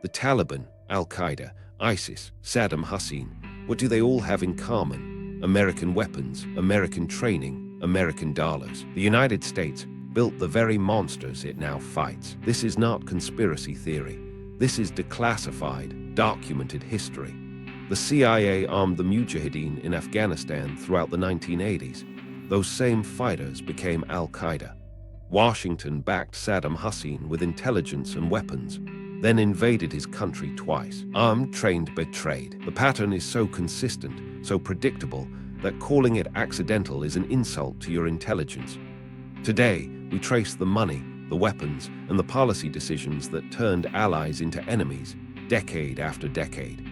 The Taliban, Al-Qaeda, ISIS, Saddam Hussein, what do they all have in common? American weapons, American training, American dollars. The United States built the very monsters it now fights. This is not conspiracy theory. This is declassified, documented history. The CIA armed the Mujahideen in Afghanistan throughout the 1980s. Those same fighters became Al-Qaeda. Washington backed Saddam Hussein with intelligence and weapons, then invaded his country twice. Armed, trained, betrayed. The pattern is so consistent, so predictable, that calling it accidental is an insult to your intelligence. Today, we trace the money, the weapons, and the policy decisions that turned allies into enemies, decade after decade.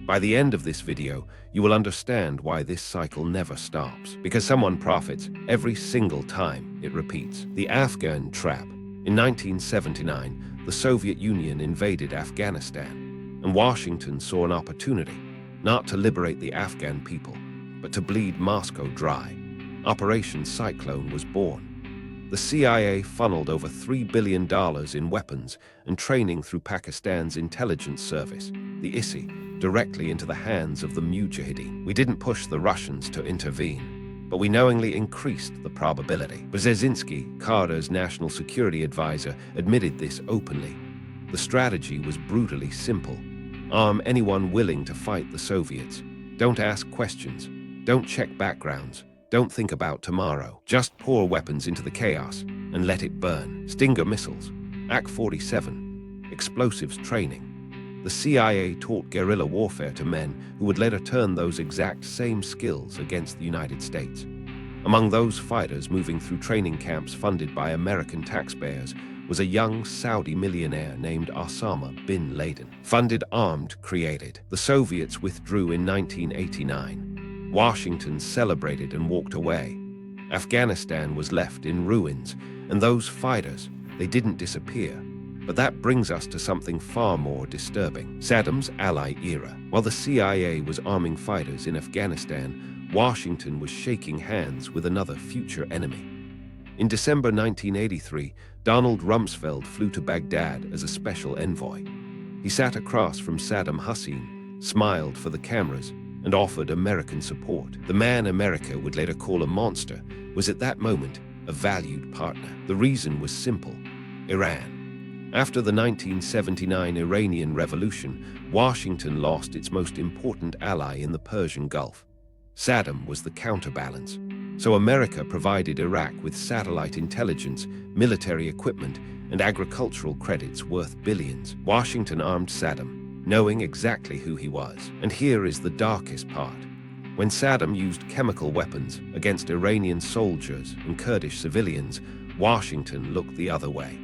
By the end of this video, you will understand why this cycle never stops. Because someone profits every single time it repeats. The Afghan trap. In 1979, the Soviet Union invaded Afghanistan, and Washington saw an opportunity, not to liberate the Afghan people, but to bleed Moscow dry. Operation Cyclone was born. The CIA funneled over $3 billion in weapons and training through Pakistan's intelligence service, the ISI, directly into the hands of the Mujahideen. We didn't push the Russians to intervene, but we knowingly increased the probability. Brzezinski, Carter's national security advisor, admitted this openly. The strategy was brutally simple. Arm anyone willing to fight the Soviets. Don't ask questions. Don't check backgrounds. Don't think about tomorrow. Just pour weapons into the chaos and let it burn. Stinger missiles, AK-47, explosives training. The CIA taught guerrilla warfare to men who would later turn those exact same skills against the United States. Among those fighters moving through training camps funded by American taxpayers was a young Saudi millionaire named Osama bin Laden. Funded, armed, created. The Soviets withdrew in 1989. Washington celebrated and walked away. Afghanistan was left in ruins, and those fighters, they didn't disappear. But that brings us to something far more disturbing. Saddam's ally era. While the CIA was arming fighters in Afghanistan, Washington was shaking hands with another future enemy. In December 1983, Donald Rumsfeld flew to Baghdad as a special envoy. He sat across from Saddam Hussein, smiled for the cameras, and offered American support. The man America would later call a monster was at that moment a valued partner. The reason was simple: Iran. After the 1979 Iranian Revolution, Washington lost its most important ally in the Persian Gulf. Saddam was the counterbalance. So America provided Iraq with satellite intelligence, military equipment, and agricultural credits worth billions. Washington armed Saddam, knowing exactly who he was. And here is the darkest part. When Saddam used chemical weapons against Iranian soldiers and Kurdish civilians, Washington looked the other way.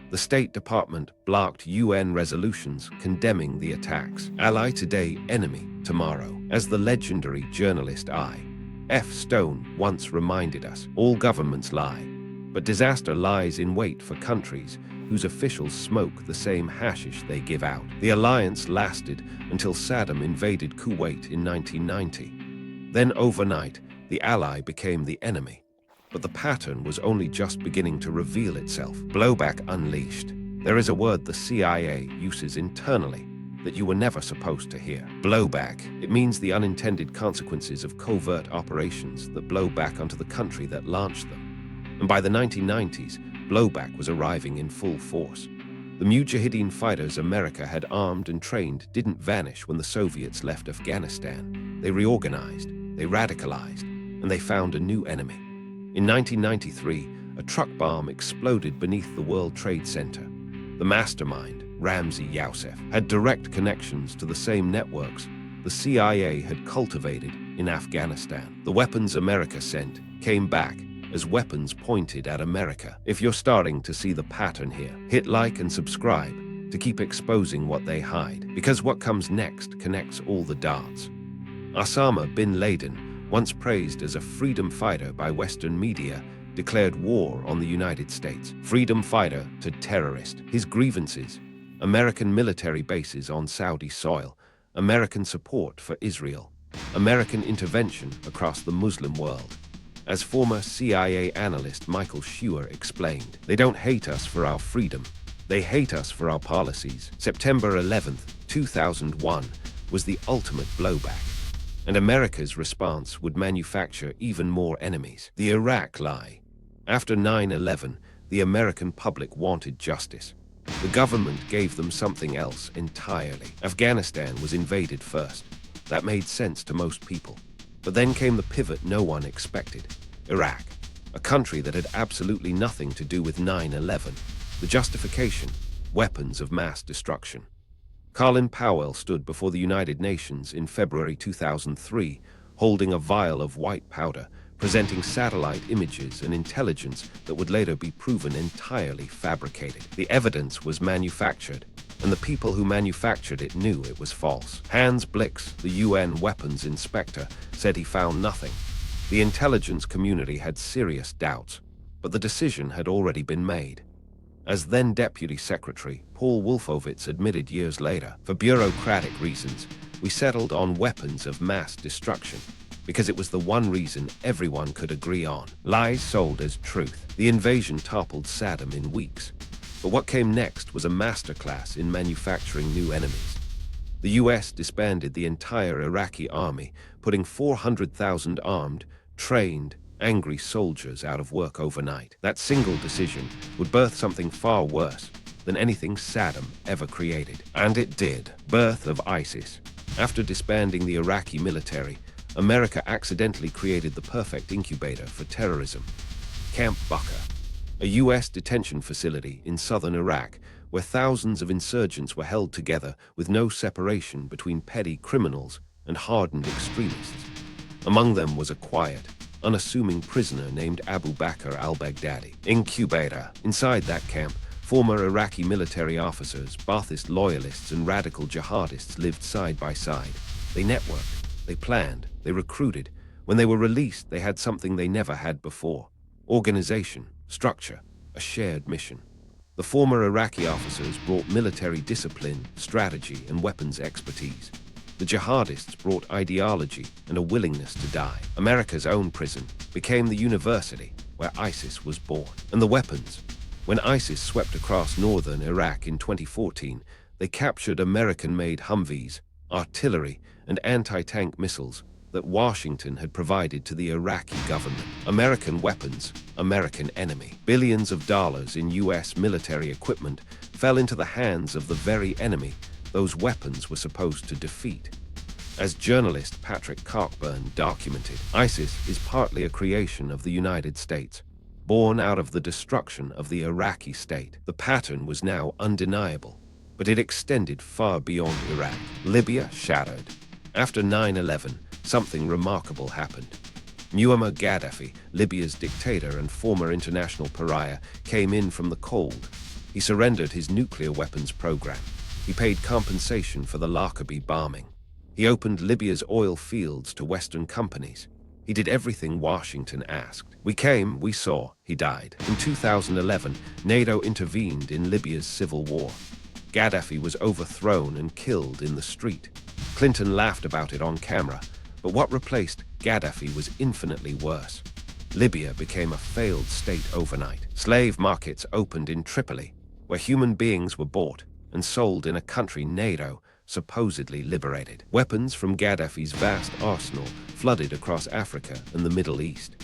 The State Department blocked UN resolutions condemning the attacks. Ally today, enemy tomorrow. As the legendary journalist I.F. Stone once reminded us, all governments lie, but disaster lies in wait for countries whose officials smoke the same hashish they give out. The alliance lasted until Saddam invaded Kuwait in 1990. Then overnight, the ally became the enemy. But the pattern was only just beginning to reveal itself. Blowback unleashed. There is a word the CIA uses internally that you were never supposed to hear. Blowback. It means the unintended consequences of covert operations that blow back onto the country that launched them. And by the 1990s, blowback was arriving in full force. The Mujahideen fighters America had armed and trained didn't vanish when the Soviets left Afghanistan. They reorganized, they radicalized, and they found a new enemy. In 1993, a truck bomb exploded beneath the World Trade Center. The mastermind, Ramzi Yousef, had direct connections to the same networks the CIA had cultivated in Afghanistan. The weapons America sent came back as weapons pointed at America. If you're starting to see the pattern here, hit like and subscribe to keep exposing what they hide, because what comes next connects all the dots. Osama bin Laden, once praised as a freedom fighter by Western media, declared war on the United States. Freedom fighter to terrorist. His grievances: American military bases on Saudi soil, American support for Israel, American intervention across the Muslim world. As former CIA analyst Michael Schuer explained, they don't hate us for our freedom. They hate us for our policies. September 11th, 2001 was the ultimate blowback, and America's response would manufacture even more enemies. The Iraq lie. After 9/11, the American public wanted justice. The government gave them something else entirely. Afghanistan was invaded first. That made sense to most people. But then came the pivot no one expected. Iraq, a country that had absolutely nothing to do with 9/11. The justification, weapons of mass destruction. Colin Powell stood before the United Nations in February 2003, holding a vial of white powder, presenting satellite images and intelligence that would later be proven entirely fabricated. The evidence was manufactured, and the people who manufactured it knew it was false. Hans Blix, the UN weapons inspector, said he found nothing. The intelligence community had serious doubts, but the decision had already been made. As then Deputy Secretary, Paul Wolfowitz admitted years later, for bureaucratic reasons, we settled on weapons of mass destruction, because it was the one reason everyone could agree on. Lies sold as truth. The invasion toppled Saddam in weeks. But what came next was a masterclass in manufacturing new enemies. The US disbanded the entire Iraqi army, putting 400,000 armed, trained, angry soldiers out of work overnight. That single decision would birth something far worse than anything Saddam ever created. And it did. Birth of ISIS. After disbanding the Iraqi military, America accidentally created the perfect incubator for terrorism. Camp Bucca, a US detention facility in southern Iraq where thousands of insurgents were held together with no separation between petty criminals and hardened extremists. Among them was a quiet, unassuming prisoner named Abu Bakr al-Baghdadi. Incubator. Inside that camp, former Iraqi military officers, Ba'athist loyalists, and radical jihadists lived side by side. They networked, they planned, they recruited. When they were released, they had something they never had before: organization, structure, a shared mission. The former Iraqi officers brought military discipline, strategy, and weapons expertise. The jihadists brought ideology and a willingness to die. America's own prison became the university where ISIS was born. And the weapons. When ISIS swept across northern Iraq in 2014, they captured American-made Humvees, artillery, and anti-tank missiles that Washington had provided to the Iraqi government. American weapons, American enemy. Billions of dollars in US military equipment fell into the hands of the very enemy those weapons were supposed to defeat. As journalist Patrick Cockburn documented, ISIS is partly a creation of the United States, born out of the destruction of the Iraqi state. The pattern was now undeniable, but it extended far beyond Iraq. Libya shattered. After 9/11, something remarkable happened. Muammar Gaddafi, Libya's dictator and former international pariah, came in from the cold. He surrendered his nuclear weapons program. He paid compensation for the Lockerbie bombing. He opened Libya's oil fields to Western companies. He did everything Washington asked. We came, we saw, he died. In 2011, NATO intervened in Libya's civil war. Gaddafi was overthrown and killed in the street. Clinton laughed about it on camera, but what replaced Gaddafi was infinitely worse. Libya became a failed state overnight. Slave markets opened in Tripoli, where human beings were bought and sold in a country NATO supposedly liberated. Weapons from Gaddafi's vast arsenal flooded across Africa and the Middle East.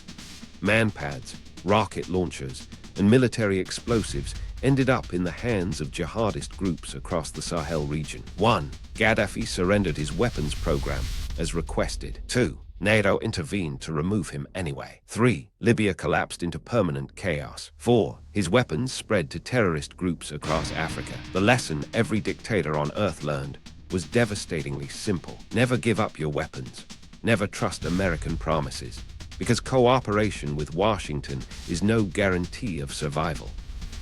Manpads, rocket launchers, and military explosives ended up in the hands of jihadist groups across the Sahel region. 1. Gaddafi surrendered his weapons program as requested. 2. NATO intervened to remove him anyway. 3. Libya collapsed into permanent chaos. 4. His weapons spread to terrorist groups across Africa. The lesson every dictator on Earth learned was devastatingly simple. Never give up your weapons. Never trust American promises, because cooperation with Washington is no guarantee of survival.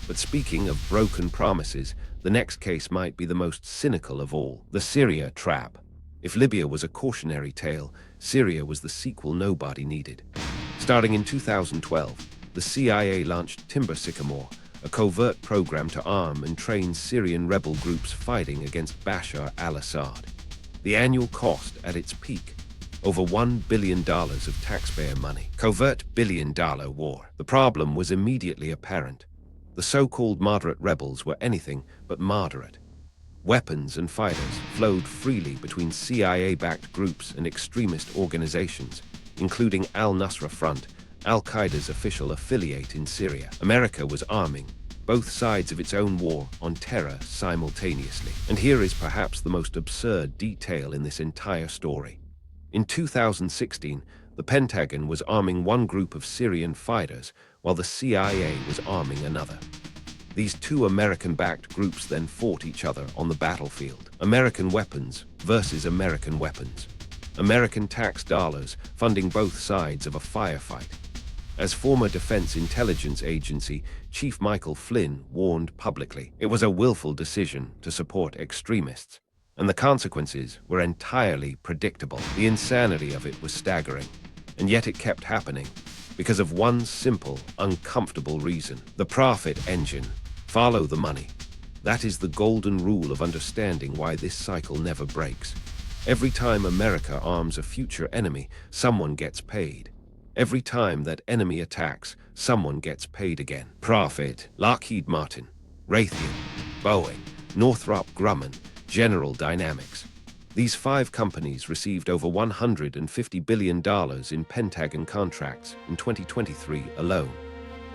But speaking of broken promises, the next case might be the most cynical of all: the Syria trap. If Libya was a cautionary tale, Syria was the sequel nobody needed. Starting in 2012, the CIA launched Timber Sycamore, a covert program to arm and train Syrian rebel groups fighting against Bashar al-Assad. The annual cost at its peak, over $1 billion of taxpayer money. Covert billion-dollar war. The problem was immediately apparent. The The so-called moderate rebels were anything but moderate. Weapons and fighters flowed freely between CIA-backed groups and extremist organizations, including Al-Nusra Front, Al-Qaeda's official affiliate in Syria. America was arming both sides of its own war on terror simultaneously. And here is perhaps the most absurd detail in this entire story. In 2016, the Pentagon was arming one group of Syrian fighters while the CIA was arming another. These two American-backed groups then fought each other on the battlefield. American weapons versus American weapons. American tax dollars funding both sides of a firefight. As former Defense Intelligence Agency Chief Michael Flynn warned publicly, it was a willful decision to support extremists, and the consequences were entirely predictable. The insanity of it was staggering, and yet it kept happening because of one simple, uncomfortable reason: the profit engine. Follow the money. That is the golden rule of understanding why this cycle never breaks. Every time America arms a future enemy, someone gets paid. Every time that enemy attacks, someone gets paid again. Profit. Lockheed Martin, Raytheon, Boeing, Northrop Grumman, General Dynamics. These 5 companies received over $150 billion in Pentagon contracts in 2023 alone.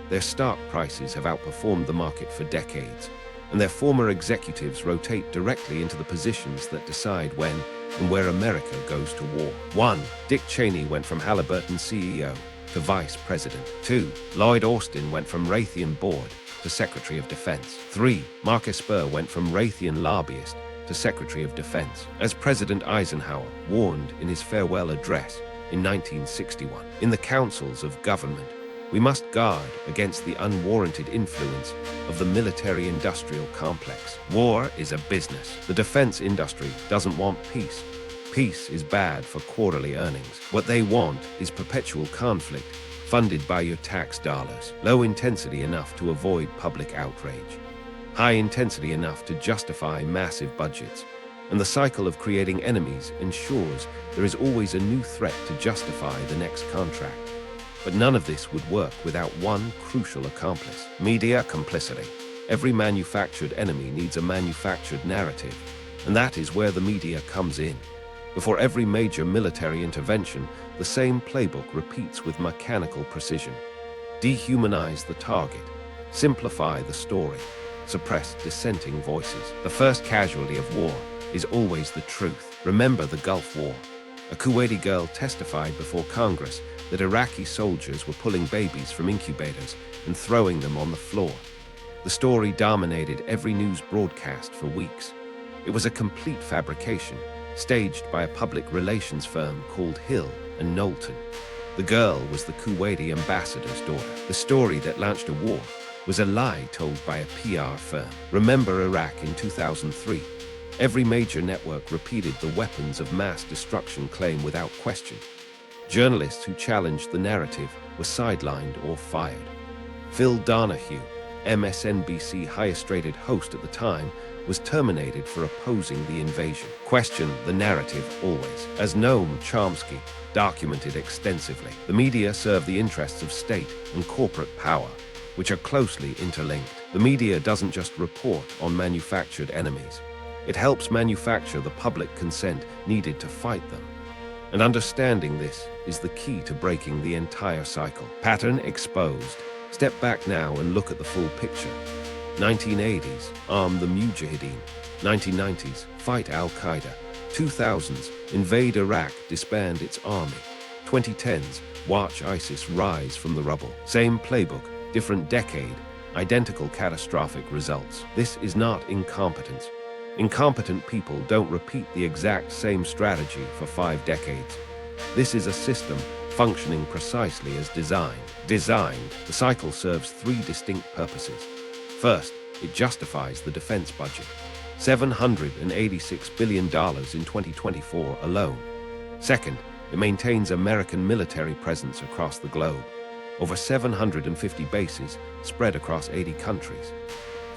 Their stock prices have outperformed the market for decades, and their former executives rotate directly into the positions that decide when and where America goes to war. 1. Dick Cheney went from Halliburton CEO to Vice President. 2. Lloyd Austin went from Raytheon Board to Secretary of Defense. 3. Mark Esper went from Raytheon lobbyist to Secretary of Defense. As President Eisenhower warned in his farewell address in 1961, in the councils of government, we must guard against the unwarranted influence of the military-industrial complex. War is a business. The defense industry doesn't want peace. Peace is bad for quarterly earnings. What they want is perpetual conflict funded by your tax dollars. Low intensity enough to avoid public outrage. High intensity enough to justify massive budgets. And the cycle of creating enemies ensures there is always a new threat to justify the next contract. But none of this would work without one crucial accomplice: media complicity. Every manufactured enemy needs a manufactured narrative, and that is where the media comes in. Before every major military intervention, the same playbook repeats with mechanical precision. Dehumanize the target, simplify the story, suppress dissenting voices. The first casualty of war is always the truth. Remember the Gulf War. A Kuwaiti girl testified before Congress that Iraqi soldiers were pulling babies from incubators and throwing them on the floor. The story dominated every news broadcast for weeks. It was a complete fabrication, staged by a public relations firm called Hill and Knowlton. The girl was the Kuwaiti ambassador's daughter. The story that launched a war was a lie told by a PR firm. Remember Iraq in 2003? Every major network repeated the weapons of mass destruction claim without question. Journalists who challenged the narrative were sidelined or fired. Phil Donahue, MSNBC highest-rated host at the time, was terminated for opposing the invasion. Question the narrative always. As Noam Chomsky documented extensively, the media serve the interests of state and corporate power, which are closely interlinked. The media doesn't just report on manufactured enemies. It helps manufacture the public consent needed to fight them. And understanding this is the key to breaking the entire cycle. Pattern exposed. Step back now and look at the full picture. 1980s, arm the Mujahideen. 1990s, fight Al-Qaeda. 2000s, invade Iraq, disband its army. 2010s, watch ISIS rise from the rubble. Same playbook, different decade, identical catastrophic results. This is not incompetence. Incompetent people don't repeat the exact same strategy for 5 decades. This is a system functioning precisely as designed. The cycle serves 3 distinct purposes. First, it justifies the defense budget. $786 billion in 2024 alone. Second, it maintains American military presence across the globe. Over 750 bases spread across 80 countries.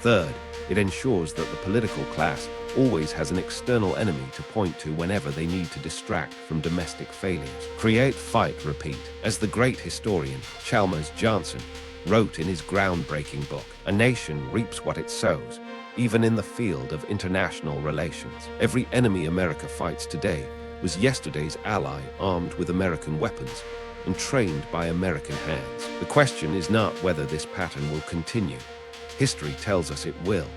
Third, it ensures that the political class always has an external enemy to point to whenever they need to distract from domestic failures. Create, fight, repeat. As the great historian Chalmers Johnson wrote in his groundbreaking book, "A nation reaps what it sows," even in the field of international relations. Every enemy America fights today was yesterday's ally, armed with American weapons and trained by American hands. The question is not whether this pattern will continue. History tells us it will.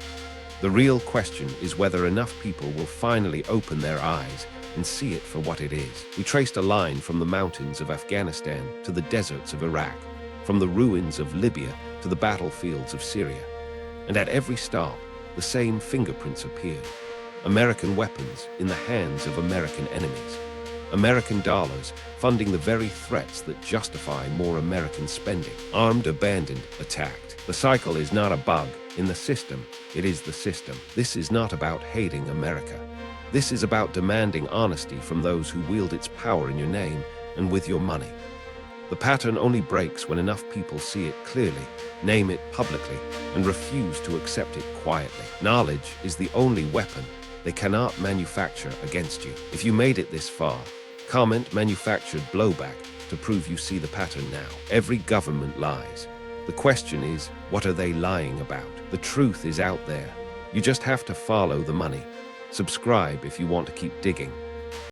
The real question is whether enough people will finally open their eyes and see it for what it is. We traced a line from the mountains of Afghanistan to the deserts of Iraq, from the ruins of Libya to the battlefields of Syria. And at every stop, the same fingerprints appeared. American weapons in the hands of American enemies. American dollars funding the very threats that justify more American spending. Armed, abandoned, attacked. The cycle is not a bug in the system, it is the system. This is not about hating America. This is about demanding honesty from those who wield its power in your name and with your money. The pattern only breaks when enough people see it clearly, name it publicly, and refuse to accept it quietly. Knowledge is the only weapon they cannot manufacture against you. If you made it this far, comment "manufactured blowback" to prove you see the pattern now. Every government lies. The question is, what are they lying about? The truth is out there. You just have to follow the money. Subscribe if you want to keep digging.